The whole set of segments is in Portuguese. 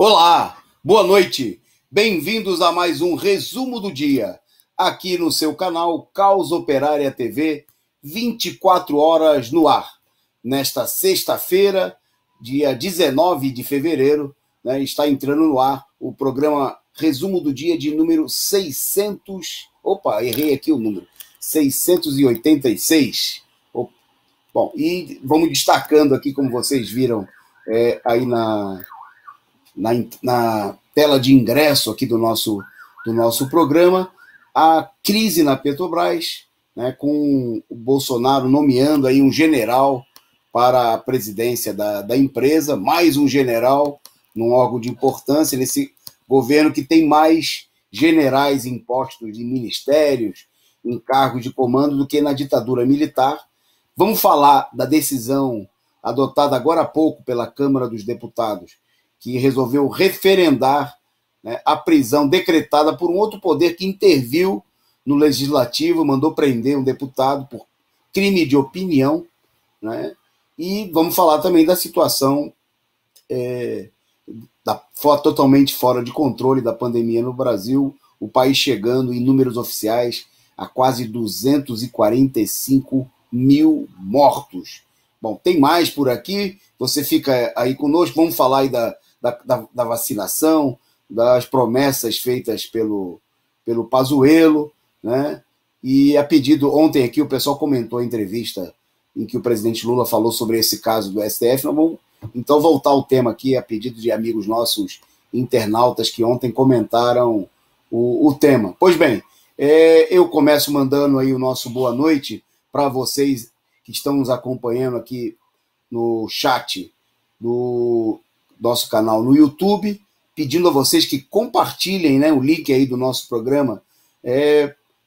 Olá, boa noite. Bem-vindos a mais um resumo do dia, aqui no seu canal Causa Operária TV, 24 horas no ar. Nesta sexta-feira, dia 19 de fevereiro, está entrando no ar o programa Resumo do Dia de número 600... Opa, errei aqui o número. 686. Bom, e vamos destacando aqui, como vocês viram aí na tela de ingresso aqui do nosso programa, a crise na Petrobras, né, com o Bolsonaro nomeando aí um general para a presidência da empresa, mais um general num órgão de importância, nesse governo que tem mais generais em postos de ministérios, em cargos de comando, do que na ditadura militar. Vamos falar da decisão adotada agora há pouco pela Câmara dos Deputados, que resolveu referendar, né, a prisão decretada por um outro poder que interviu no Legislativo, mandou prender um deputado por crime de opinião, né? E vamos falar também da situação totalmente fora de controle da pandemia no Brasil, o país chegando em números oficiais a quase 245 mil mortos. Bom, tem mais por aqui, você fica aí conosco, vamos falar aí da vacinação, das promessas feitas pelo Pazuello, né? E a pedido, ontem aqui o pessoal comentou a entrevista em que o presidente Lula falou sobre esse caso do STF, nós vamos então voltar ao tema aqui, a pedido de amigos nossos internautas que ontem comentaram o tema. Pois bem, eu começo mandando aí o nosso boa noite para vocês que estão nos acompanhando aqui no chat do nosso canal no YouTube, pedindo a vocês que compartilhem, né, o link aí do nosso programa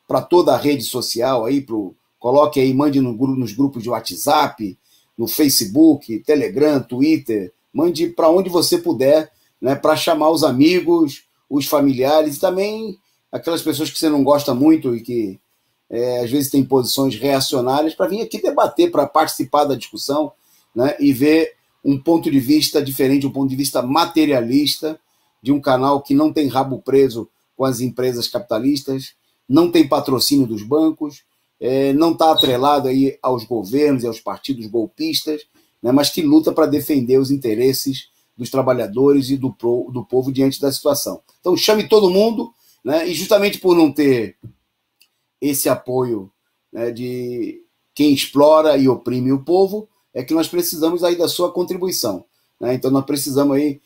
para toda a rede social, aí coloque aí, mande nos grupos de WhatsApp, no Facebook, Telegram, Twitter, mande para onde você puder, né, para chamar os amigos, os familiares e também aquelas pessoas que você não gosta muito e que às vezes têm posições reacionárias, para vir aqui debater, para participar da discussão, né, e ver um ponto de vista diferente, um ponto de vista materialista, de um canal que não tem rabo preso com as empresas capitalistas, não tem patrocínio dos bancos, não está atrelado aí aos governos e aos partidos golpistas, né, mas que luta para defender os interesses dos trabalhadores e do povo diante da situação. Então chame todo mundo, né, e justamente por não ter esse apoio, né, de quem explora e oprime o povo, é que nós precisamos aí da sua contribuição, né? Então nós precisamos aí,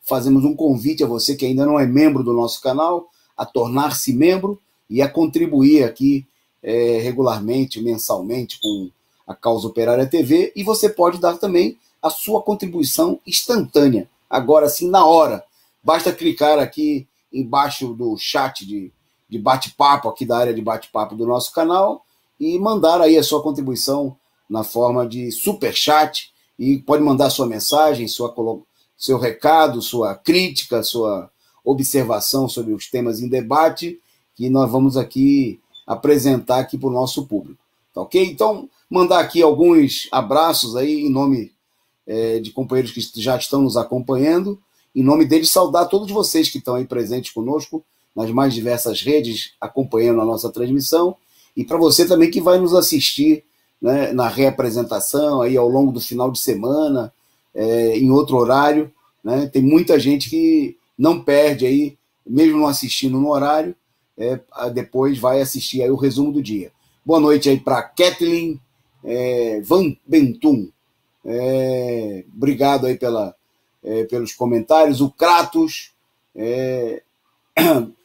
fazemos um convite a você que ainda não é membro do nosso canal, a tornar-se membro e a contribuir aqui regularmente, mensalmente, com a Causa Operária TV, e você pode dar também a sua contribuição instantânea, agora sim, na hora. Basta clicar aqui embaixo do chat de bate-papo, aqui da área de bate-papo do nosso canal, e mandar aí a sua contribuição na forma de superchat, e pode mandar sua mensagem, seu recado, sua crítica, sua observação sobre os temas em debate, que nós vamos aqui apresentar aqui para o nosso público. Tá ok? Então, mandar aqui alguns abraços aí em nome de companheiros que já estão nos acompanhando, em nome deles saudar todos vocês que estão aí presentes conosco nas mais diversas redes, acompanhando a nossa transmissão, e para você também que vai nos assistir, né, na reapresentação, aí ao longo do final de semana, em outro horário, né? Tem muita gente que não perde aí, mesmo não assistindo no horário, depois vai assistir aí o resumo do dia. Boa noite aí para Kathleen Van Bentum, obrigado aí pelos comentários. O Kratos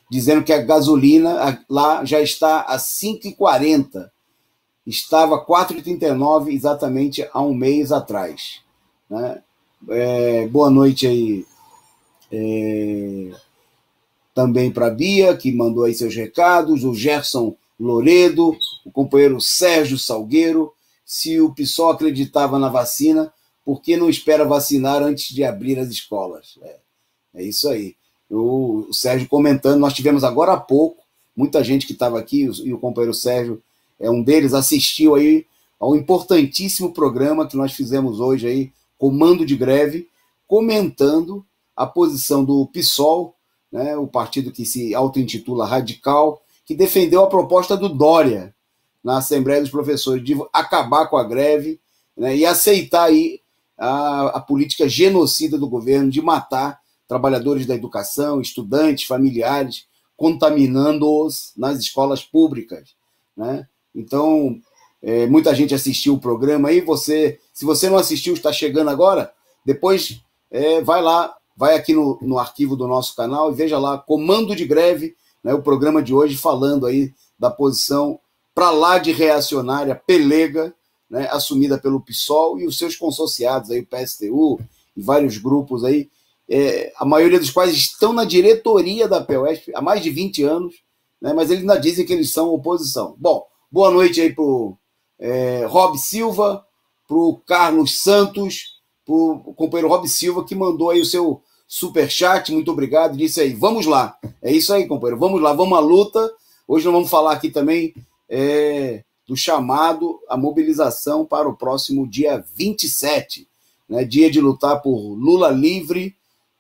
dizendo que a gasolina lá já está a 5,40, estava 4,39 exatamente há um mês atrás, né? Boa noite aí também para a Bia, que mandou aí seus recados, o Gerson Loredo, o companheiro Sérgio Salgueiro. Se o PSOL acreditava na vacina, por que não espera vacinar antes de abrir as escolas? É isso aí. O Sérgio comentando, nós tivemos agora há pouco, muita gente que estava aqui, e o companheiro Sérgio um deles, assistiu aí ao importantíssimo programa que nós fizemos hoje aí, Comando de Greve, comentando a posição do PSOL, né, o partido que se auto-intitula radical, que defendeu a proposta do Dória na Assembleia dos Professores de acabar com a greve, né, e aceitar aí a política genocida do governo de matar trabalhadores da educação, estudantes, familiares, contaminando-os nas escolas públicas, né? Então, muita gente assistiu o programa aí. Se você não assistiu, está chegando agora, depois vai lá, vai aqui no arquivo do nosso canal e veja lá, Comando de Greve, né, o programa de hoje falando aí da posição para lá de reacionária, pelega, né, assumida pelo PSOL e os seus consociados, aí, o PSTU e vários grupos aí, a maioria dos quais estão na diretoria da POSP há mais de 20 anos, né, mas eles ainda dizem que eles são oposição. Bom, boa noite aí para o Rob Silva, para o Carlos Santos, para o companheiro Rob Silva, que mandou aí o seu superchat, muito obrigado, disse aí, vamos lá. É isso aí, companheiro, vamos lá, vamos à luta. Hoje nós vamos falar aqui também do chamado à mobilização para o próximo dia 27, né, dia de lutar por Lula livre,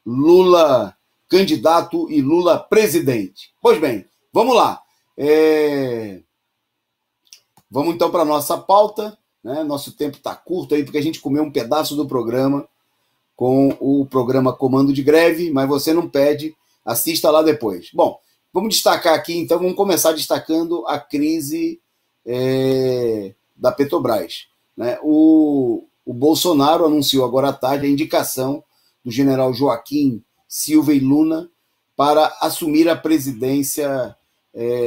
Lula candidato e Lula presidente. Pois bem, vamos lá. Vamos então para a nossa pauta, né? Nosso tempo está curto aí, porque a gente comeu um pedaço do programa com o programa Comando de Greve, mas você não pede, assista lá depois. Bom, vamos destacar aqui, então, vamos começar destacando a crise da Petrobras, né? O Bolsonaro anunciou agora à tarde a indicação do general Joaquim Silva e Luna para assumir a presidência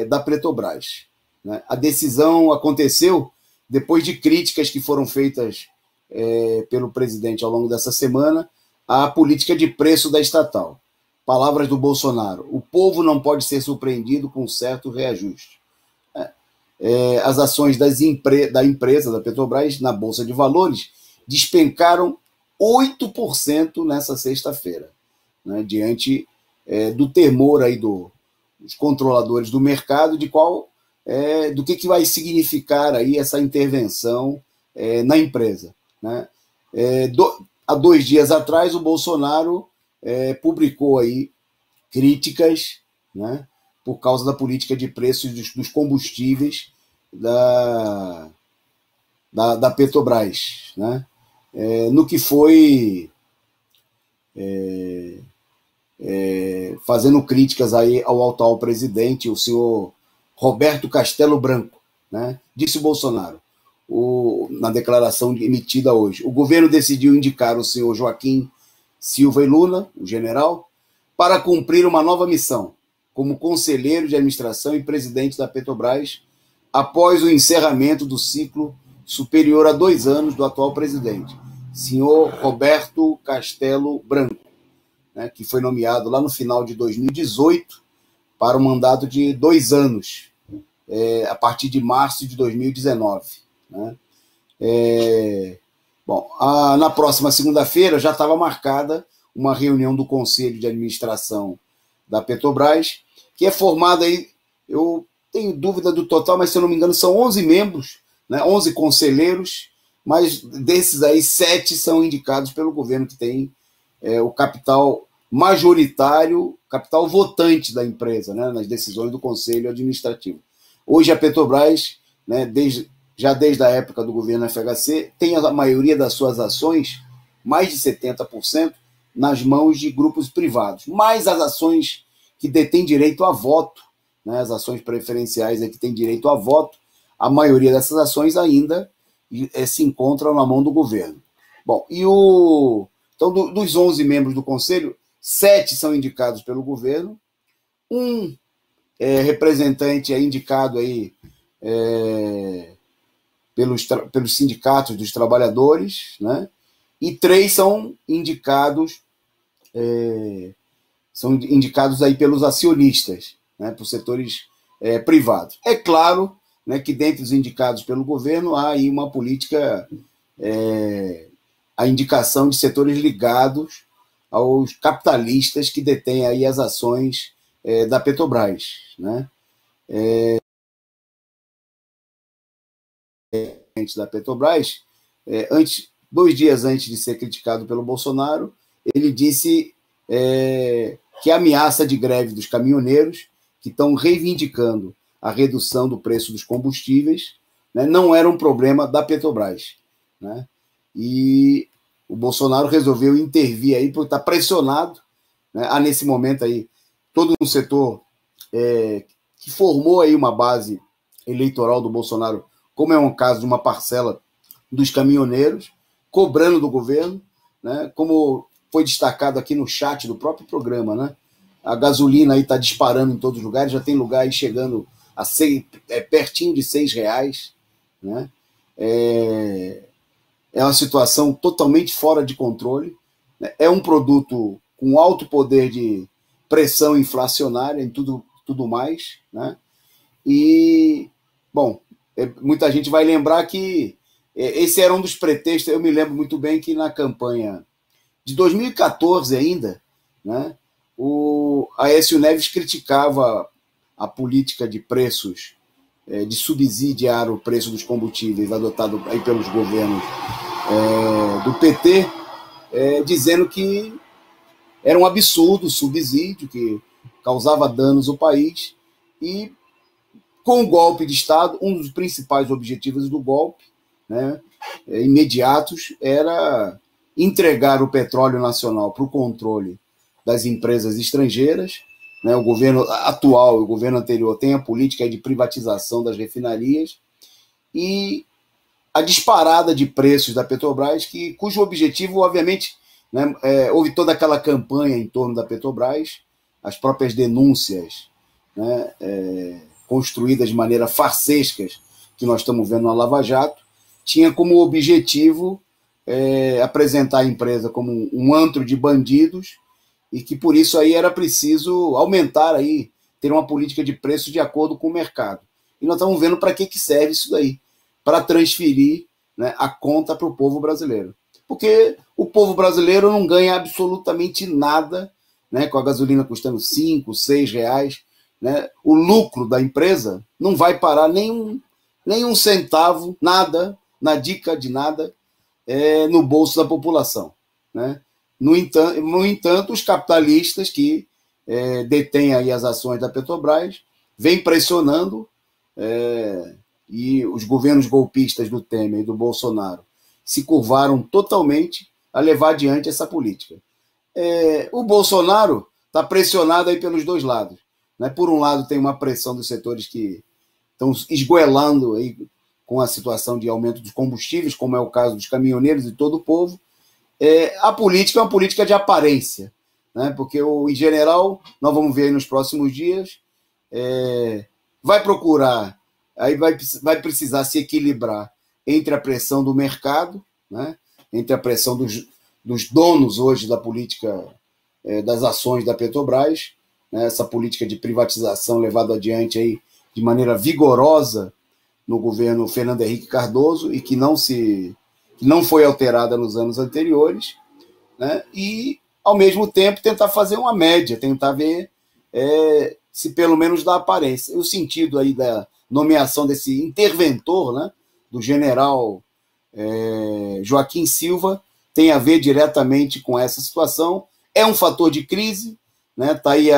da Petrobras, né? A decisão aconteceu depois de críticas que foram feitas pelo presidente ao longo dessa semana à política de preço da estatal. Palavras do Bolsonaro: o povo não pode ser surpreendido com certo reajuste. As ações da empresa, da Petrobras, na Bolsa de Valores, despencaram 8% nessa sexta-feira, né, diante do temor aí dos controladores do mercado do que vai significar aí essa intervenção na empresa, né? Há 2 dias atrás, o Bolsonaro publicou aí críticas, né, por causa da política de preços dos combustíveis da Petrobras, né? No que foi fazendo críticas aí ao atual presidente, o senhor Roberto Castelo Branco, né? Disse o Bolsonaro, na declaração emitida hoje: o governo decidiu indicar o senhor Joaquim Silva e Luna, o general, para cumprir uma nova missão, como conselheiro de administração e presidente da Petrobras, após o encerramento do ciclo superior a 2 anos do atual presidente, senhor Roberto Castelo Branco, né, que foi nomeado lá no final de 2018 para um mandato de 2 anos, a partir de março de 2019. Né? Na próxima segunda-feira já estava marcada uma reunião do Conselho de Administração da Petrobras, que é formada aí, eu tenho dúvida do total, mas se eu não me engano são 11 membros, né, 11 conselheiros, mas desses aí 7 são indicados pelo governo, que tem o capital majoritário, capital votante da empresa, né, nas decisões do Conselho Administrativo. Hoje a Petrobras, né, desde a época do governo FHC, tem a maioria das suas ações, mais de 70%, nas mãos de grupos privados, mais as ações que detêm direito a voto, né, as ações preferenciais que têm direito a voto, a maioria dessas ações ainda se encontram na mão do governo. Bom, então, dos 11 membros do Conselho, 7 são indicados pelo governo, um representante é indicado aí pelos sindicatos dos trabalhadores, né? E 3 são indicados aí pelos acionistas, né? Por setores privados. É claro, né, que dentre os indicados pelo governo há aí uma política, a indicação de setores ligados aos capitalistas que detêm aí as ações da Petrobras, né? Da Petrobras, 2 dias antes de ser criticado pelo Bolsonaro, ele disse que é a ameaça de greve dos caminhoneiros, que estão reivindicando a redução do preço dos combustíveis, né, não era um problema da Petrobras, né? E o Bolsonaro resolveu intervir aí, porque está pressionado, né? Há nesse momento aí todo um setor que formou aí uma base eleitoral do Bolsonaro, como é um caso de uma parcela dos caminhoneiros, cobrando do governo, né? Como foi destacado aqui no chat do próprio programa, né? A gasolina aí está disparando em todos os lugares, já tem lugar aí chegando a pertinho de R$ 6, né? É uma situação totalmente fora de controle, né? É um produto com alto poder de pressão inflacionária em tudo mais, né? E, bom, muita gente vai lembrar que esse era um dos pretextos. Eu me lembro muito bem que na campanha de 2014 ainda, né, o Aécio Neves criticava a política de preços, de subsidiar o preço dos combustíveis adotado aí pelos governos do PT, dizendo que era um absurdo o subsídio, que causava danos ao país. E com o golpe de Estado, um dos principais objetivos do golpe, né, imediatos, era entregar o petróleo nacional para o controle das empresas estrangeiras, né? O governo atual e o governo anterior tem a política de privatização das refinarias e a disparada de preços da Petrobras, cujo objetivo, obviamente, né, houve toda aquela campanha em torno da Petrobras, as próprias denúncias, né, construídas de maneira farsescas, que nós estamos vendo na Lava Jato, tinha como objetivo apresentar a empresa como um antro de bandidos e que por isso aí era preciso aumentar aí, ter uma política de preço de acordo com o mercado. E nós estamos vendo para que serve isso daí, para transferir, né, a conta para o povo brasileiro. Porque o povo brasileiro não ganha absolutamente nada, né, com a gasolina custando R$ 5, R$ 6, né? O lucro da empresa não vai parar nem um centavo, nada, na dica de nada, no bolso da população, né? No entanto, os capitalistas que detêm aí as ações da Petrobras vêm pressionando, e os governos golpistas do Temer e do Bolsonaro se curvaram totalmente a levar adiante essa política. O Bolsonaro está pressionado aí pelos dois lados, né? Por um lado, tem uma pressão dos setores que estão esgoelando aí com a situação de aumento dos combustíveis, como é o caso dos caminhoneiros e todo o povo. A política é uma política de aparência, né? Porque, em general, nós vamos ver aí nos próximos dias, vai procurar, aí vai precisar se equilibrar entre a pressão do mercado, né? Entre a pressão dos donos hoje da política, das ações da Petrobras, né? Essa política de privatização levada adiante aí de maneira vigorosa no governo Fernando Henrique Cardoso e que não foi alterada nos anos anteriores, né? E, ao mesmo tempo, tentar fazer uma média, tentar ver se pelo menos dá aparência. O sentido aí da nomeação desse interventor, né, do general Joaquim Silva, tem a ver diretamente com essa situação. É um fator de crise, né? Está aí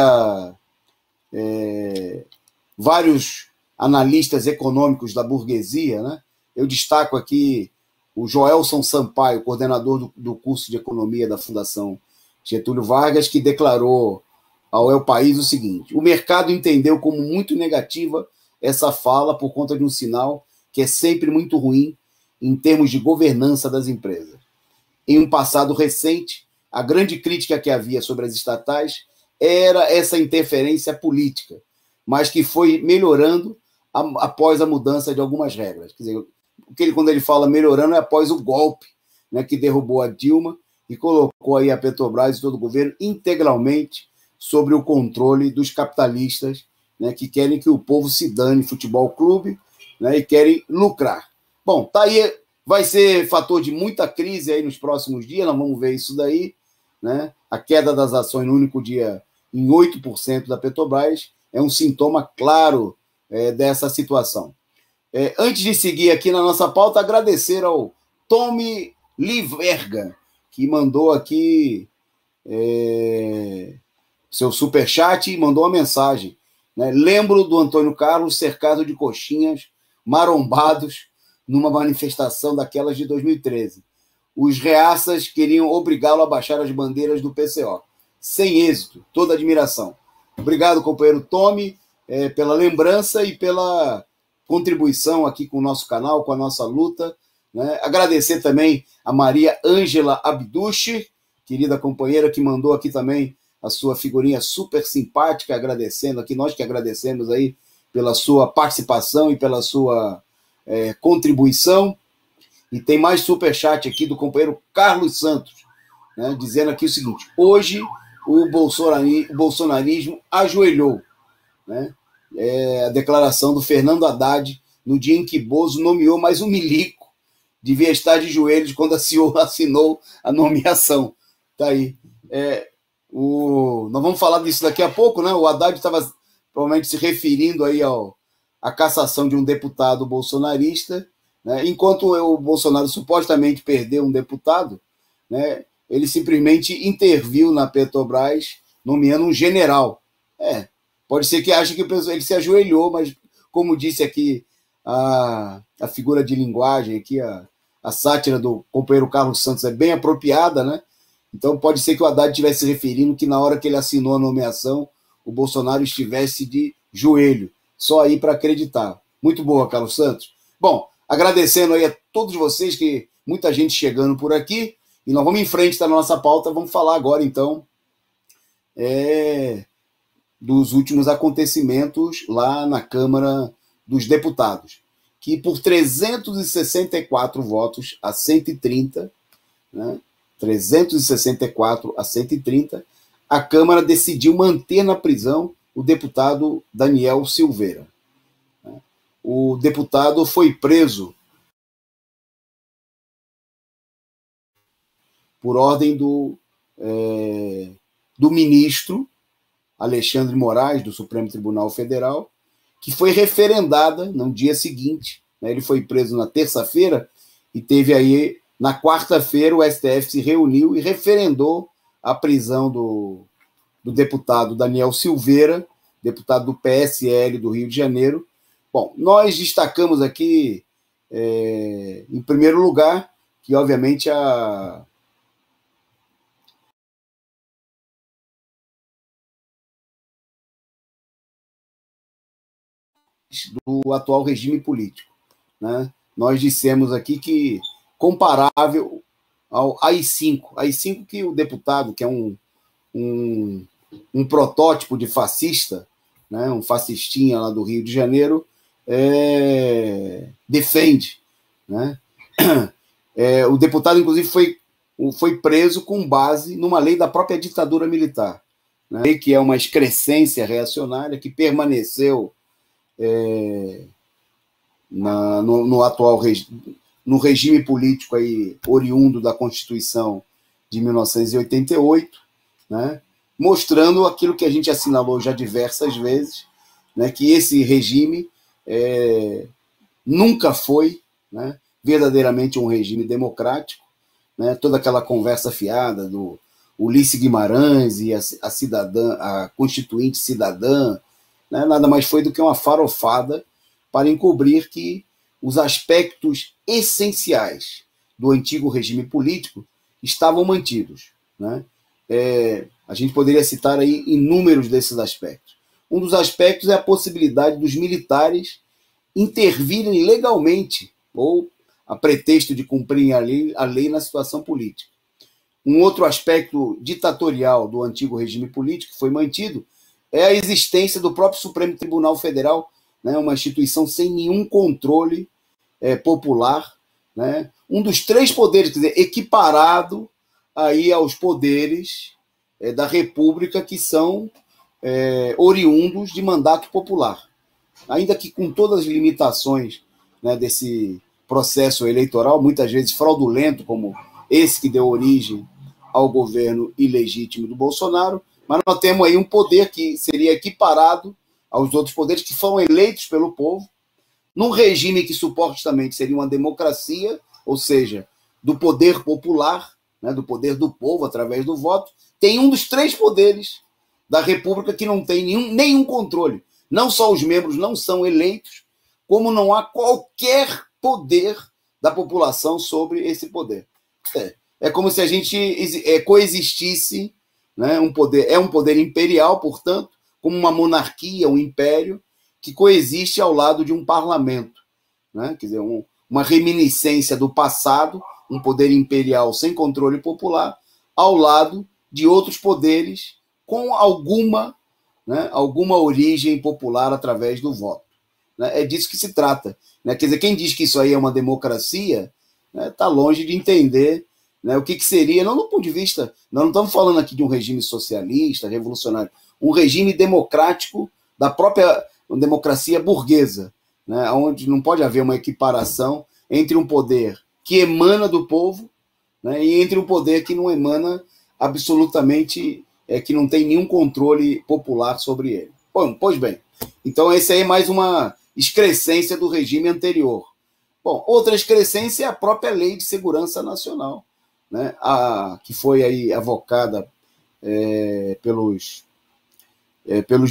vários analistas econômicos da burguesia, né? Eu destaco aqui o Joelson Sampaio, coordenador do curso de economia da Fundação Getúlio Vargas, que declarou ao El País o seguinte: o mercado entendeu como muito negativa essa fala por conta de um sinal que é sempre muito ruim em termos de governança das empresas. Em um passado recente, a grande crítica que havia sobre as estatais era essa interferência política, mas que foi melhorando após a mudança de algumas regras. Quer dizer, quando ele fala melhorando, é após o golpe, né, que derrubou a Dilma e colocou aí a Petrobras e todo o governo integralmente sobre o controle dos capitalistas, né, que querem que o povo se dane futebol clube, né, e querem lucrar. Bom, tá aí, vai ser fator de muita crise aí nos próximos dias, nós vamos ver isso daí, né? A queda das ações no único dia em 8% da Petrobras é um sintoma claro dessa situação. Antes de seguir aqui na nossa pauta, agradecer ao Tommy Liverga, que mandou aqui seu superchat e mandou uma mensagem. Né? Lembro do Antônio Carlos cercado de coxinhas marombados numa manifestação daquelas de 2013. Os reaças queriam obrigá-lo a baixar as bandeiras do PCO. Sem êxito, toda admiração. Obrigado, companheiro Tommy, pela lembrança e pela contribuição aqui com o nosso canal, com a nossa luta. Né? Agradecer também a Maria Ângela Abdushi, querida companheira, que mandou aqui também a sua figurinha super simpática, agradecendo aqui, nós que agradecemos aí pela sua participação e pela sua contribuição. E tem mais superchat aqui do companheiro Carlos Santos, né, dizendo aqui o seguinte: hoje o bolsonarismo ajoelhou. Né? A declaração do Fernando Haddad no dia em que Bozo nomeou mais um milico, devia estar de joelhos quando assinou a nomeação. Tá aí. Nós vamos falar disso daqui a pouco, né? O Haddad estava provavelmente se referindo aí à cassação de um deputado bolsonarista, né? Enquanto o Bolsonaro supostamente perdeu um deputado, né? Ele simplesmente interviu na Petrobras, nomeando um general. Pode ser que ache que ele se ajoelhou, mas como disse aqui a figura de linguagem, aqui a sátira do companheiro Carlos Santos é bem apropriada, né? Então pode ser que o Haddad estivesse se referindo que na hora que ele assinou a nomeação, o Bolsonaro estivesse de joelho. Só aí para acreditar. Muito boa, Carlos Santos. Bom, agradecendo aí a todos vocês, que muita gente chegando por aqui, e nós vamos em frente da nossa pauta, vamos falar agora então dos últimos acontecimentos lá na Câmara dos Deputados, que por 364 votos a 130, né, 364 a 130, a Câmara decidiu manter na prisão o deputado Daniel Silveira. O deputado foi preso por ordem do ministro Alexandre Moraes, do Supremo Tribunal Federal, que foi referendada no dia seguinte. Né? Ele foi preso na terça-feira e teve aí, na quarta-feira, o STF se reuniu e referendou a prisão do deputado Daniel Silveira, deputado do PSL do Rio de Janeiro. Bom, nós destacamos aqui, em primeiro lugar, que obviamente do atual regime político. Né? Nós dissemos aqui que comparável ao AI-5. AI-5 que o deputado, que é um protótipo de fascista, né? Um fascistinha lá do Rio de Janeiro, defende. Né? O deputado, inclusive, foi preso com base numa lei da própria ditadura militar, né? Que é uma excrescência reacionária que permaneceu no atual no regime político aí, oriundo da Constituição de 1988, né, mostrando aquilo que a gente assinalou já diversas vezes, né, que esse regime nunca foi, né, verdadeiramente um regime democrático. Né, toda aquela conversa fiada do Ulisses Guimarães e a Constituinte Cidadã, né, nada mais foi do que uma farofada para encobrir que os aspectos essenciais do antigo regime político estavam mantidos. Né? A gente poderia citar aí inúmeros desses aspectos. Um dos aspectos é a possibilidade dos militares intervirem legalmente ou a pretexto de cumprirem a lei na situação política. Um outro aspecto ditatorial do antigo regime político que foi mantido é a existência do próprio Supremo Tribunal Federal, né, uma instituição sem nenhum controle popular, né, um dos três poderes, quer dizer, equiparado aí aos poderes da República, que são oriundos de mandato popular. Ainda que com todas as limitações, né, desse processo eleitoral, muitas vezes fraudulento, como esse que deu origem ao governo ilegítimo do Bolsonaro, mas nós temos aí um poder que seria equiparado aos outros poderes que foram eleitos pelo povo, num regime que supostamente seria uma democracia, ou seja, do poder popular, né, do poder do povo através do voto, tem um dos três poderes da República que não tem nenhum controle. Não só os membros não são eleitos, como não há qualquer poder da população sobre esse poder. É como se a gente coexistisse, né, um poder imperial, portanto, como uma monarquia, um império, que coexiste ao lado de um parlamento. Né? Quer dizer, uma reminiscência do passado, um poder imperial sem controle popular, ao lado de outros poderes com alguma origem popular através do voto. Né? É disso que se trata. Né? Quer dizer, quem diz que isso aí é uma democracia está longe de entender, né, o que seria, não do ponto de vista, nós não estamos falando aqui de um regime socialista, revolucionário, um regime democrático da própria democracia burguesa, né, onde não pode haver uma equiparação entre um poder que emana do povo, né, e entre um poder que não emana absolutamente, que não tem nenhum controle popular sobre ele. Bom, pois bem, então esse aí é mais uma excrescência do regime anterior. Bom, outra excrescência é a própria Lei de Segurança Nacional, né, que foi aí avocada pelos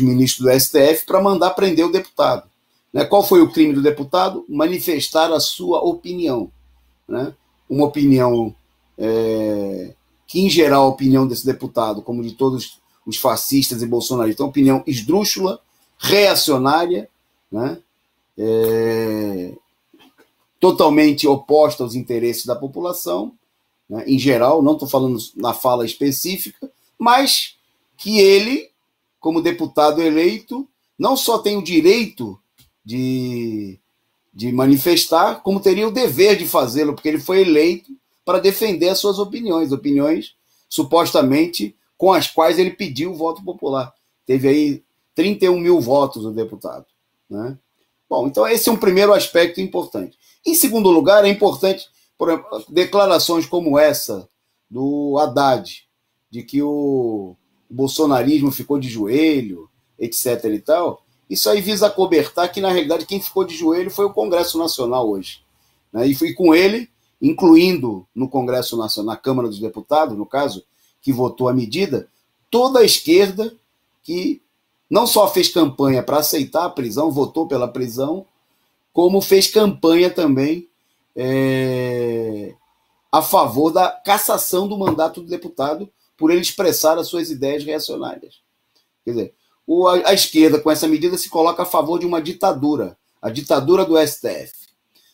ministros do STF para mandar prender o deputado. Né? Qual foi o crime do deputado? Manifestar a sua opinião. Né? Uma opinião que, em geral, a opinião desse deputado, como de todos os fascistas e bolsonaristas, é uma opinião esdrúxula, reacionária, né? Totalmente oposta aos interesses da população, né? Em geral, não estou falando na fala específica, mas que ele, como deputado eleito, não só tem o direito de manifestar, como teria o dever de fazê-lo, porque ele foi eleito para defender as suas opiniões supostamente com as quais ele pediu o voto popular. Teve aí 31 mil votos o deputado. Né? Bom, então esse é um primeiro aspecto importante. Em segundo lugar, é importante, por exemplo, declarações como essa do Haddad, de que o bolsonarismo ficou de joelho, etc. e tal. Isso aí visa acobertar que, na realidade, quem ficou de joelho foi o Congresso Nacional hoje. Né? E foi com ele, incluindo no Congresso Nacional, na Câmara dos Deputados, no caso, que votou a medida, toda a esquerda que não só fez campanha para aceitar a prisão, votou pela prisão, como fez campanha também a favor da cassação do mandato do deputado por ele expressar as suas ideias reacionárias. Quer dizer, a esquerda, com essa medida, se coloca a favor de uma ditadura, a ditadura do STF.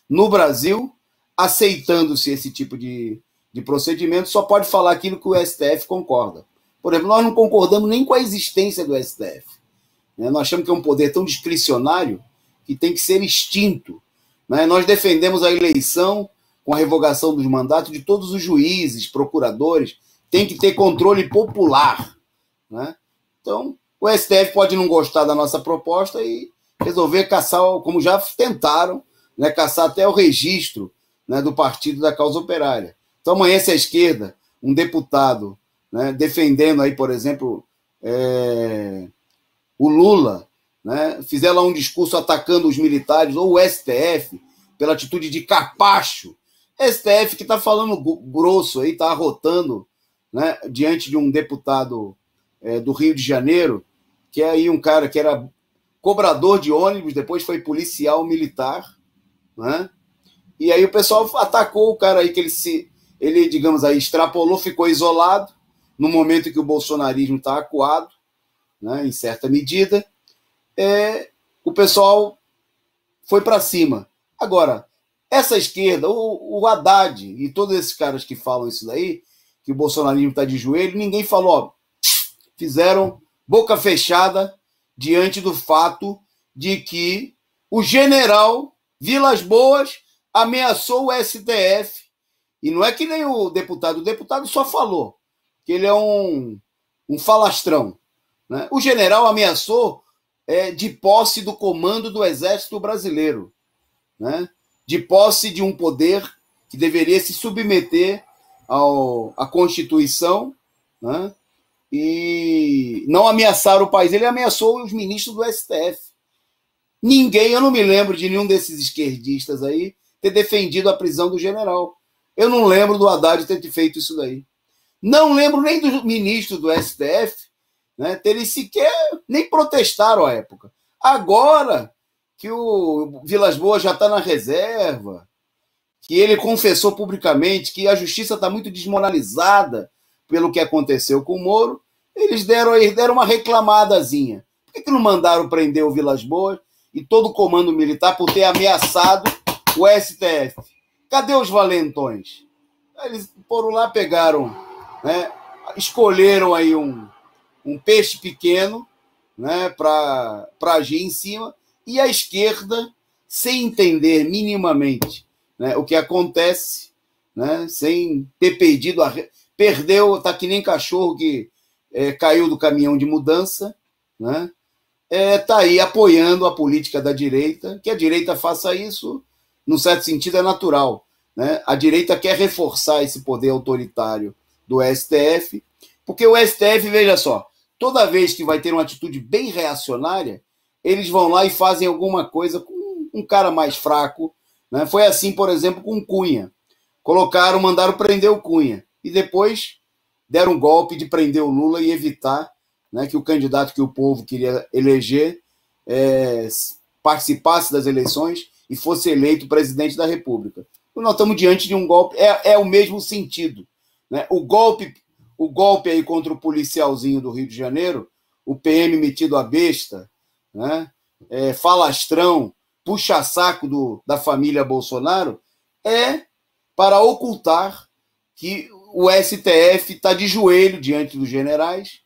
No Brasil, aceitando-se esse tipo de procedimento, só pode falar aquilo que o STF concorda. Por exemplo, nós não concordamos nem com a existência do STF. Né? Nós achamos que é um poder tão discricionário que tem que ser extinto. Né? Nós defendemos a eleição com a revogação dos mandatos de todos os juízes, procuradores, tem que ter controle popular. Né? Então, o STF pode não gostar da nossa proposta e resolver caçar, como já tentaram, né, caçar até o registro, né, do Partido da Causa Operária. Então, amanhã, se a esquerda, um deputado, né, defendendo aí, por exemplo, o Lula, né, fizer lá um discurso atacando os militares, ou o STF, pela atitude de capacho, STF que está falando grosso aí, está arrotando, né, diante de um deputado do Rio de Janeiro, que é aí um cara que era cobrador de ônibus, depois foi policial militar, né? E aí o pessoal atacou o cara aí, que ele, digamos aí, extrapolou, ficou isolado, no momento em que o bolsonarismo está acuado, né, em certa medida, o pessoal foi para cima. Agora, essa esquerda, o Haddad e todos esses caras que falam isso daí, que o bolsonarismo está de joelho, ninguém falou, ó, fizeram boca fechada diante do fato de que o general Vilas Boas ameaçou o STF. E não é que nem o deputado só falou que ele é um falastrão. Né? O general ameaçou de posse do comando do Exército Brasileiro, né? De posse de um poder que deveria se submeter à Constituição, né? E não ameaçar o país, ele ameaçou os ministros do STF. Ninguém, eu não me lembro de nenhum desses esquerdistas aí ter defendido a prisão do general. Eu não lembro do Haddad ter feito isso daí. Não lembro nem do ministro do STF, né, eles sequer nem protestaram à época. Agora que o Vilas Boas já está na reserva, que ele confessou publicamente que a justiça está muito desmoralizada pelo que aconteceu com o Moro, eles deram uma reclamadazinha. Por que não mandaram prender o Vilas Boas e todo o comando militar por ter ameaçado o STF? Cadê os valentões? Eles foram lá, pegaram, né, escolheram aí um peixe pequeno, né, para agir em cima, e a esquerda, sem entender minimamente, né, o que acontece, né, sem ter pedido, perdeu, está que nem cachorro que caiu do caminhão de mudança, né, está aí apoiando a política da direita. Que a direita faça isso, num certo sentido, é natural, né? A direita quer reforçar esse poder autoritário do STF, porque o STF, veja só, toda vez que vai ter uma atitude bem reacionária, eles vão lá e fazem alguma coisa com um cara mais fraco, né? Foi assim, por exemplo, com o Cunha. Mandaram prender o Cunha, e depois deram um golpe de prender o Lula e evitar, né, que o candidato que o povo queria eleger participasse das eleições e fosse eleito presidente da República. Então, nós estamos diante de um golpe, é o mesmo sentido, né? O golpe aí contra o policialzinho do Rio de Janeiro, o PM metido a besta, né? Falastrão, puxa-saco da família Bolsonaro, é para ocultar que o STF está de joelho diante dos generais,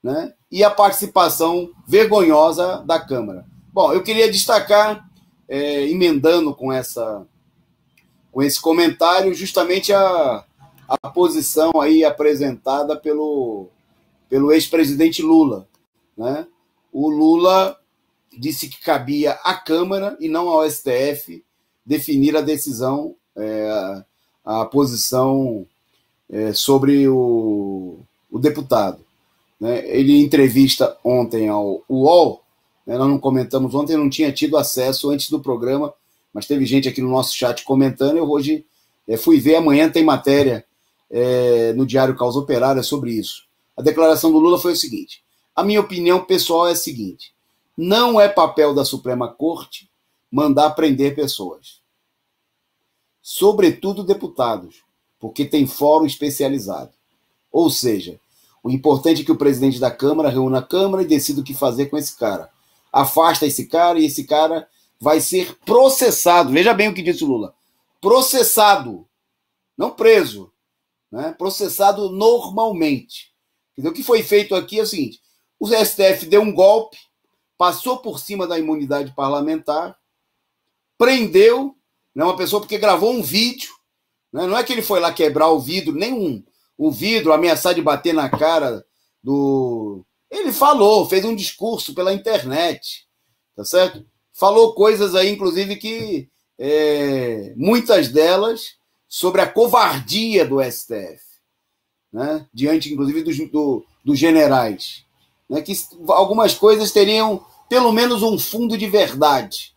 né? E a participação vergonhosa da Câmara. Bom, eu queria destacar, emendando com esse comentário, justamente a posição aí apresentada pelo ex-presidente Lula, né? O Lula disse que cabia à Câmara e não ao STF definir a decisão, a posição sobre o deputado, né? Ele, em entrevista ontem ao UOL, né, nós não comentamos ontem, eu não tinha tido acesso antes do programa, mas teve gente aqui no nosso chat comentando. Eu hoje fui ver, amanhã tem matéria no Diário Causa Operária sobre isso. A declaração do Lula foi o seguinte: a minha opinião pessoal é a seguinte: não é papel da Suprema Corte mandar prender pessoas, sobretudo deputados, porque tem fórum especializado. Ou seja, o importante é que o presidente da Câmara reúna a Câmara e decida o que fazer com esse cara. Afasta esse cara e esse cara vai ser processado. Veja bem o que disse o Lula. Processado, não preso, né? Processado normalmente. O que foi feito aqui é o seguinte: o STF deu um golpe, passou por cima da imunidade parlamentar, prendeu, né, uma pessoa porque gravou um vídeo, né? Não é que ele foi lá quebrar o vidro, nem o vidro, ameaçar de bater na cara do... Ele falou, fez um discurso pela internet, tá certo? Falou coisas aí, inclusive, que muitas delas sobre a covardia do STF, né? Diante, inclusive, dos generais, né? Que algumas coisas teriam pelo menos um fundo de verdade,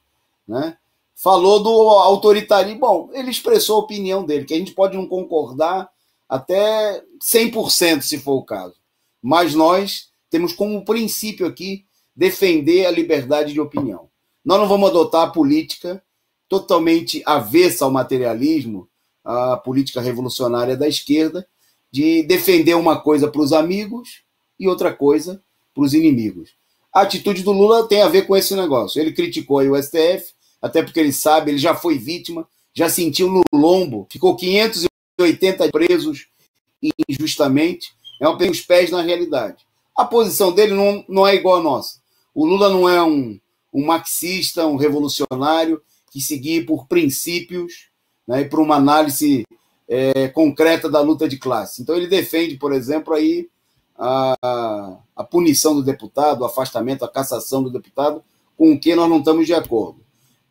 né? Falou do autoritarismo. Bom, ele expressou a opinião dele, que a gente pode não concordar até 100%, se for o caso, mas nós temos como princípio aqui defender a liberdade de opinião. Nós não vamos adotar a política totalmente avessa ao materialismo, a política revolucionária da esquerda, de defender uma coisa para os amigos e outra coisa para os inimigos. A atitude do Lula tem a ver com esse negócio. Ele criticou aí o STF, até porque ele sabe, ele já foi vítima, já sentiu no lombo, ficou 580 presos injustamente, tem os pés na realidade. A posição dele não é igual a nossa. O Lula não é um marxista, um revolucionário que seguia por princípios, né, e por uma análise concreta da luta de classe. Então ele defende, por exemplo, aí a punição do deputado, o afastamento, a cassação do deputado, com o que nós não estamos de acordo.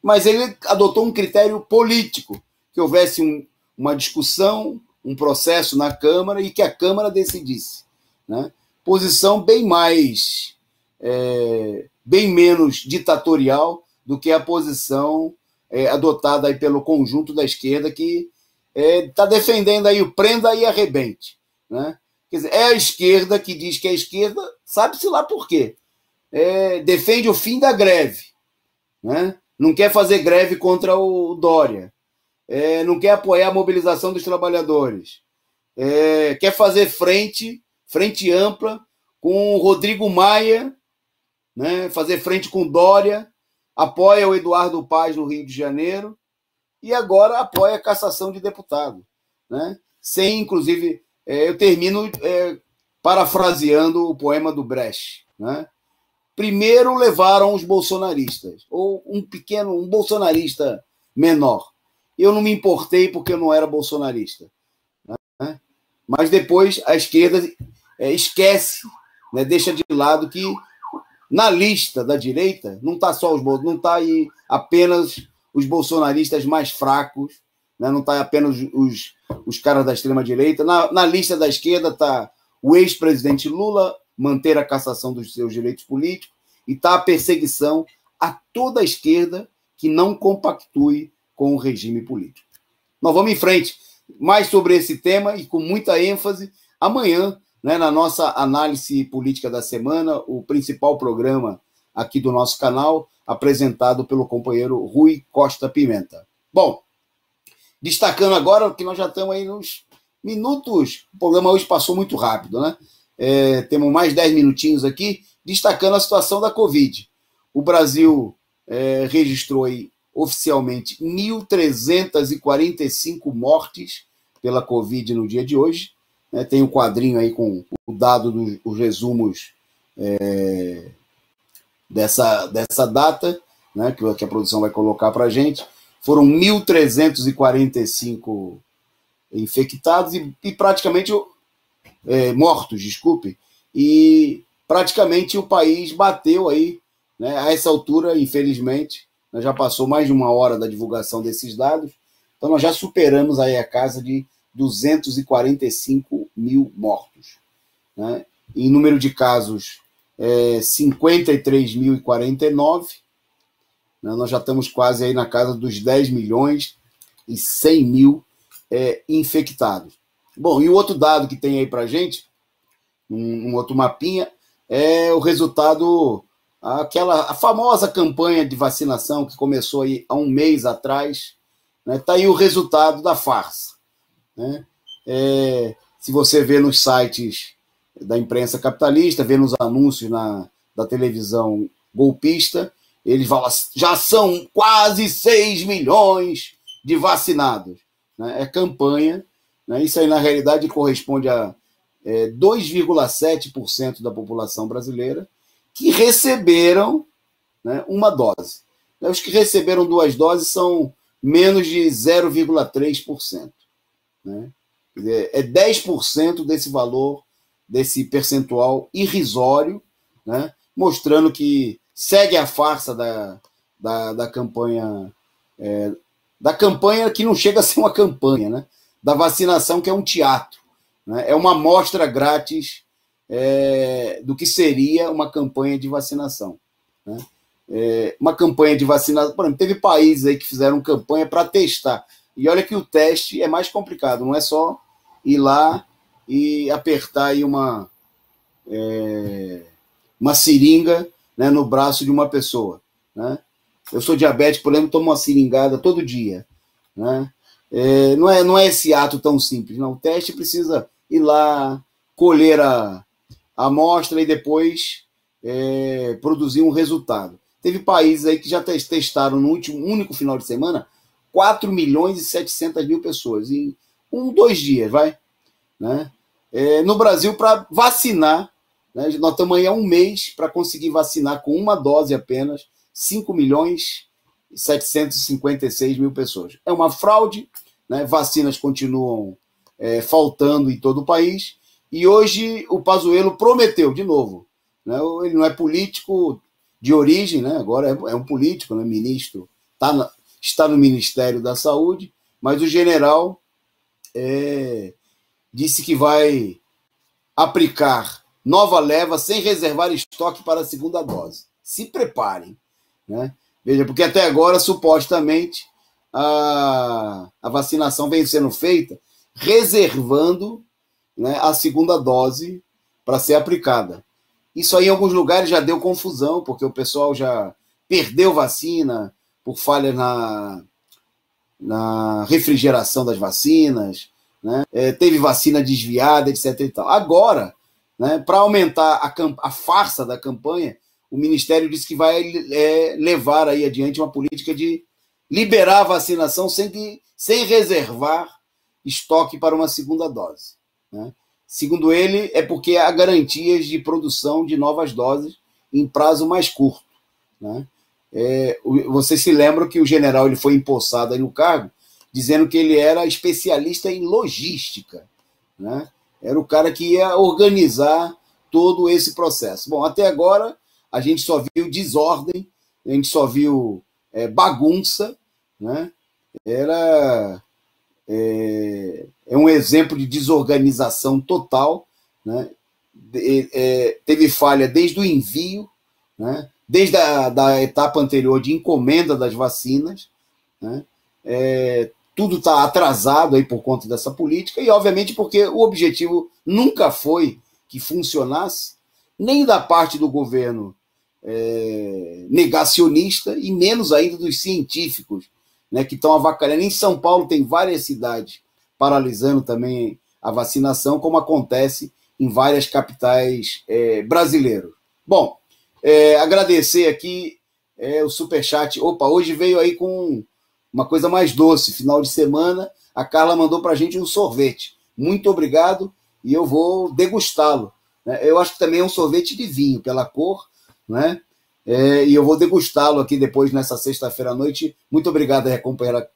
Mas ele adotou um critério político, que houvesse uma discussão, um processo na Câmara e que a Câmara decidisse, né? Posição bem menos ditatorial do que a posição adotada aí pelo conjunto da esquerda, que está defendendo aí o prenda e arrebente, né? Quer dizer, é a esquerda que diz que é a esquerda, sabe-se lá por quê. Defende o fim da greve, né? Não quer fazer greve contra o Dória, não quer apoiar a mobilização dos trabalhadores, quer fazer frente ampla com o Rodrigo Maia, né? Fazer frente com Dória, apoia o Eduardo Paes no Rio de Janeiro e agora apoia a cassação de deputado, né? Sem, inclusive, eu termino parafraseando o poema do Brecht, né? Primeiro levaram os bolsonaristas, ou um bolsonarista menor. Eu não me importei porque eu não era bolsonarista, né? Mas depois a esquerda esquece, né? Deixa de lado que na lista da direita não está só não está aí apenas os bolsonaristas mais fracos, né? Não está apenas os caras da extrema direita. Na lista da esquerda está o ex-presidente Lula manter a cassação dos seus direitos políticos e está a perseguição a toda a esquerda que não compactue com o regime político. Nós vamos em frente. Mais sobre esse tema e com muita ênfase amanhã, né, na nossa análise política da semana, o principal programa aqui do nosso canal, apresentado pelo companheiro Rui Costa Pimenta. Bom, destacando agora que nós já estamos aí nos minutos, o programa hoje passou muito rápido, né? Temos mais 10 minutinhos aqui, destacando a situação da Covid. O Brasil registrou aí, oficialmente 1.345 mortes pela Covid no dia de hoje. Tem um quadrinho aí com o dado dos resumos dessa data, né, que a produção vai colocar para a gente. Foram 1.345 infectados e praticamente mortos, desculpe, e praticamente o país bateu aí, né, a essa altura, infelizmente, nós já passou mais de 1 hora da divulgação desses dados, então nós já superamos aí a casa de 245 mil mortos, né? Em número de casos, 53.049, né? Nós já estamos quase aí na casa dos 10 milhões e 100 mil infectados. Bom, e o outro dado que tem aí para a gente, um outro mapinha, é o resultado, a famosa campanha de vacinação que começou aí há um mês atrás, né? Tá aí o resultado da farsa, né? Se você vê nos sites da imprensa capitalista, vê nos anúncios da televisão golpista, eles falam, já são quase 6 milhões de vacinados, né? É campanha, né? Isso aí na realidade corresponde a 2,7% da população brasileira que receberam, né, uma dose. Os que receberam 2 doses são menos de 0,3%. Né? É 10% desse valor, desse percentual irrisório, né? Mostrando que segue a farsa da campanha, da campanha que não chega a ser uma campanha, né? Da vacinação, que é um teatro, né? É uma amostra grátis do que seria uma campanha de vacinação, né? Uma campanha de vacinação, por exemplo, teve países aí que fizeram campanha para testar. E olha que o teste é mais complicado, não é só ir lá e apertar aí uma seringa, né, no braço de uma pessoa, né? Eu sou diabético, por exemplo, tomo uma seringada todo dia, né? Não é esse ato tão simples, não. O teste precisa ir lá, colher a amostra e depois produzir um resultado. Teve países aí que já testaram no único final de semana 4 milhões e 700 mil pessoas em 2 dias, vai, né? No Brasil, para vacinar, né, nós estamos aí há um mês para conseguir vacinar com uma dose apenas 5 milhões e 756 mil pessoas. É uma fraude, né? Vacinas continuam faltando em todo o país, e hoje o Pazuello prometeu, de novo, né? Ele não é político de origem, né? Agora é um político, né? Ministro, está no Ministério da Saúde, mas o general disse que vai aplicar nova leva sem reservar estoque para a segunda dose. Se preparem, né? Veja, porque até agora, supostamente, a vacinação vem sendo feita reservando né, a segunda dose para ser aplicada. Isso aí em alguns lugares já deu confusão, porque o pessoal já perdeu vacina por falha na refrigeração das vacinas, né? Teve vacina desviada, etc. E tal. Agora, né, para aumentar a farsa da campanha, o Ministério disse que vai levar aí adiante uma política de liberar a vacinação sem reservar estoque para uma segunda dose, né? Segundo ele, é porque há garantias de produção de novas doses em prazo mais curto, né? Vocês se lembram que o general ele foi empossado aí no cargo, dizendo que ele era especialista em logística, né? Era o cara que ia organizar todo esse processo. Bom, até agora a gente só viu desordem, a gente só viu bagunça, né? É um exemplo de desorganização total, né? Teve falha desde o envio, né? Desde da etapa anterior de encomenda das vacinas, né? Tudo está atrasado aí por conta dessa política e, obviamente, porque o objetivo nunca foi que funcionasse, nem da parte do governo negacionista e menos ainda dos científicos, né, que estão avacalhando. Em São Paulo tem várias cidades paralisando também a vacinação, como acontece em várias capitais brasileiras. Bom, agradecer aqui o superchat. Opa, hoje veio aí com uma coisa mais doce, final de semana, a Carla mandou para a gente um sorvete. Muito obrigado e eu vou degustá-lo, né? Eu acho que também é um sorvete de vinho, pela cor, né? E eu vou degustá-lo aqui depois, nessa sexta-feira à noite. Muito obrigado, companheira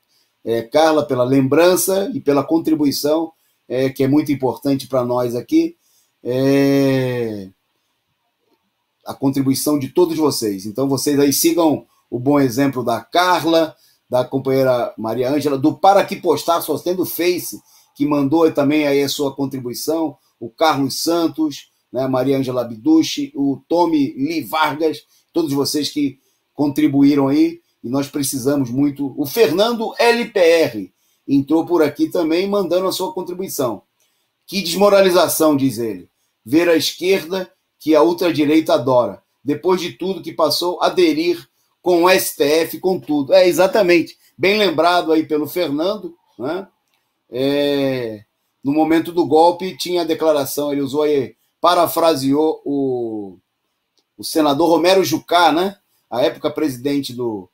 Carla, pela lembrança e pela contribuição, que é muito importante para nós aqui. A contribuição de todos vocês. Então, vocês aí sigam o bom exemplo da Carla, da companheira Maria Ângela, do Para Que Postar, só tendo o Face, que mandou também aí a sua contribuição, o Carlos Santos, né, a Maria Ângela Abducci, o Tomi Lee Vargas, todos vocês que contribuíram aí, e nós precisamos muito. O Fernando LPR entrou por aqui também, mandando a sua contribuição. Que desmoralização, diz ele. Ver a esquerda que a ultradireita adora. Depois de tudo que passou, aderir com o STF, com tudo. Exatamente. Bem lembrado aí pelo Fernando, né? No momento do golpe, tinha a declaração, ele usou aí, parafraseou o senador Romero Jucá, né? A época presidente do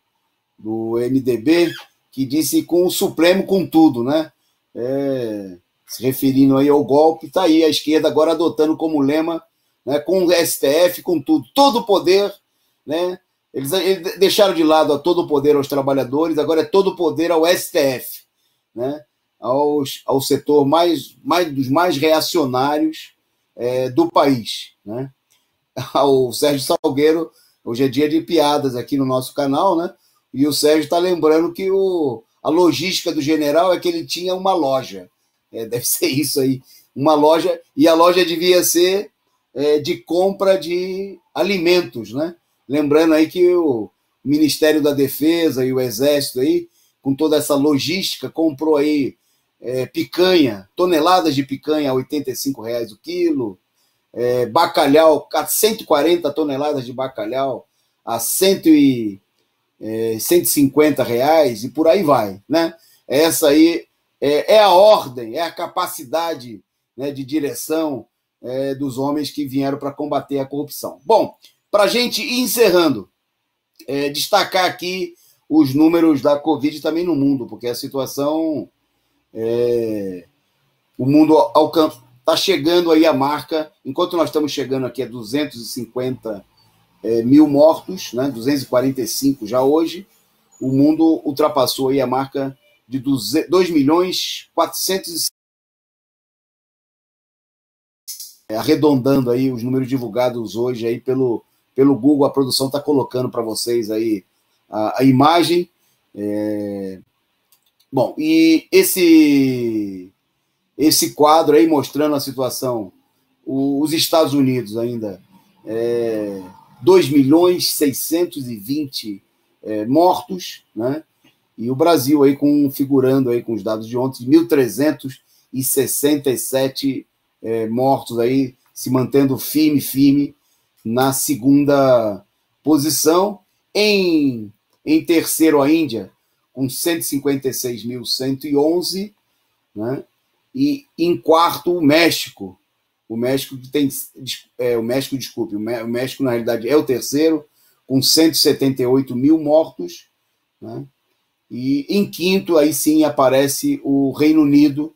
MDB, que disse com o Supremo com tudo, né? Se referindo aí ao golpe, está aí a esquerda agora adotando como lema, né, com o STF, com tudo, todo o poder, né? Eles deixaram de lado todo o poder aos trabalhadores, agora é todo o poder ao STF, né? Ao setor dos mais reacionários do país, né? O Sérgio Salgueiro, hoje é dia de piadas aqui no nosso canal, né? E o Sérgio está lembrando que a logística do general é que ele tinha uma loja. Deve ser isso aí, uma loja, e a loja devia ser de compra de alimentos, né? Lembrando aí que o Ministério da Defesa e o Exército aí, com toda essa logística, comprou aí picanha, toneladas de picanha a R$85 o quilo, bacalhau, 140 toneladas de bacalhau a R$150 e por aí vai, né? Essa aí é a ordem, é a capacidade, né, de direção dos homens que vieram para combater a corrupção. Bom, para a gente ir encerrando, destacar aqui os números da Covid também no mundo, porque a situação, o mundo está chegando aí a marca, enquanto nós estamos chegando aqui a 250 mil mortos, né, 245 já hoje, o mundo ultrapassou aí a marca de 2.400.000, arredondando aí os números divulgados hoje aí pelo Google. A produção está colocando para vocês aí a imagem. Bom, e esse quadro aí mostrando a situação, os Estados Unidos ainda, 2.620.000 mortos, né? E o Brasil aí figurando aí com os dados de ontem, 1.367 mortos aí, se mantendo firme na segunda posição. Em terceiro, a Índia, com 156.111, né? E em quarto, o México. O México, desculpe, o México, na realidade, é o terceiro, com 178 mil mortos, né? E em quinto, aí sim, aparece o Reino Unido,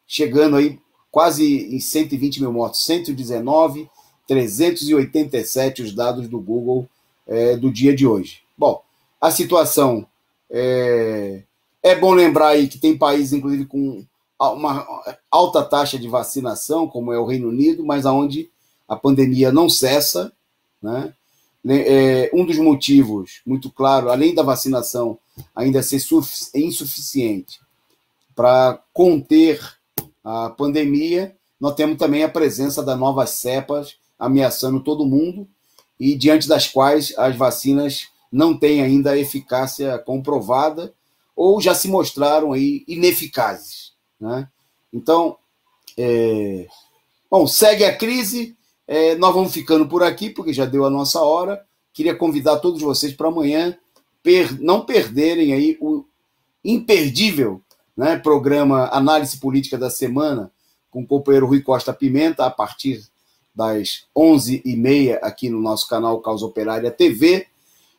chegando aí quase em 120 mil mortos, 119.387 os dados do Google do dia de hoje. Bom, a situação é bom lembrar aí que tem países, inclusive, com uma alta taxa de vacinação, como é o Reino Unido, mas onde a pandemia não cessa, né? Um dos motivos, muito claro, além da vacinação ainda ser insuficiente para conter a pandemia, nós temos também a presença das novas cepas ameaçando todo mundo e diante das quais as vacinas não têm ainda eficácia comprovada ou já se mostraram aí ineficazes, né? Então, bom, segue a crise, nós vamos ficando por aqui, porque já deu a nossa hora. Queria convidar todos vocês para amanhã não perderem aí o imperdível, né, programa Análise Política da Semana, com o companheiro Rui Costa Pimenta, a partir das 11h30 aqui no nosso canal Causa Operária TV.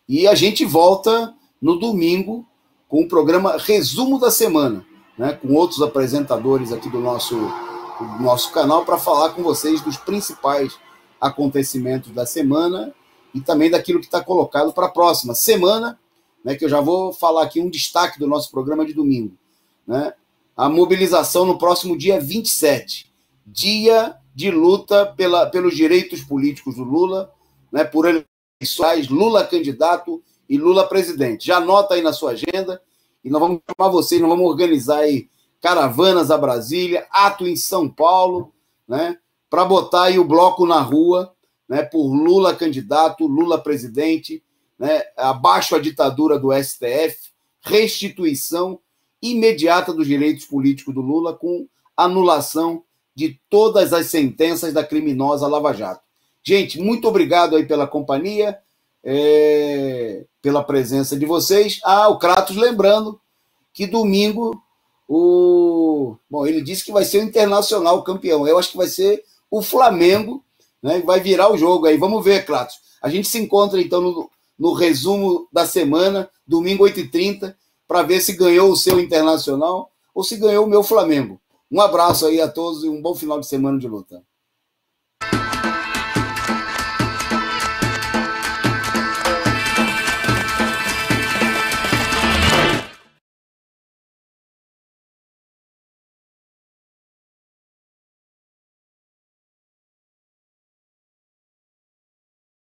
E a gente volta no domingo com o programa Resumo da Semana, né, com outros apresentadores aqui do nosso canal para falar com vocês dos principais acontecimentos da semana e também daquilo que está colocado para a próxima semana, né, que eu já vou falar aqui um destaque do nosso programa de domingo, né? A mobilização no próximo dia 27, dia de luta pelos direitos políticos do Lula, né, por eleições, Lula candidato e Lula presidente. Já anota aí na sua agenda e nós vamos chamar vocês, nós vamos organizar aí caravanas a Brasília, ato em São Paulo, né, para botar aí o bloco na rua, né, por Lula candidato, Lula presidente, né, abaixo a ditadura do STF, restituição imediata dos direitos políticos do Lula com anulação de todas as sentenças da criminosa Lava Jato. Gente, muito obrigado aí pela companhia, pela presença de vocês. O Kratos lembrando que domingo bom, ele disse que vai ser o Internacional campeão. Eu acho que vai ser o Flamengo, né? Vai virar o jogo aí. Vamos ver, Kratos. A gente se encontra então no resumo da semana, domingo 8h30, para ver se ganhou o seu Internacional ou se ganhou o meu Flamengo. Um abraço aí a todos e um bom final de semana de luta.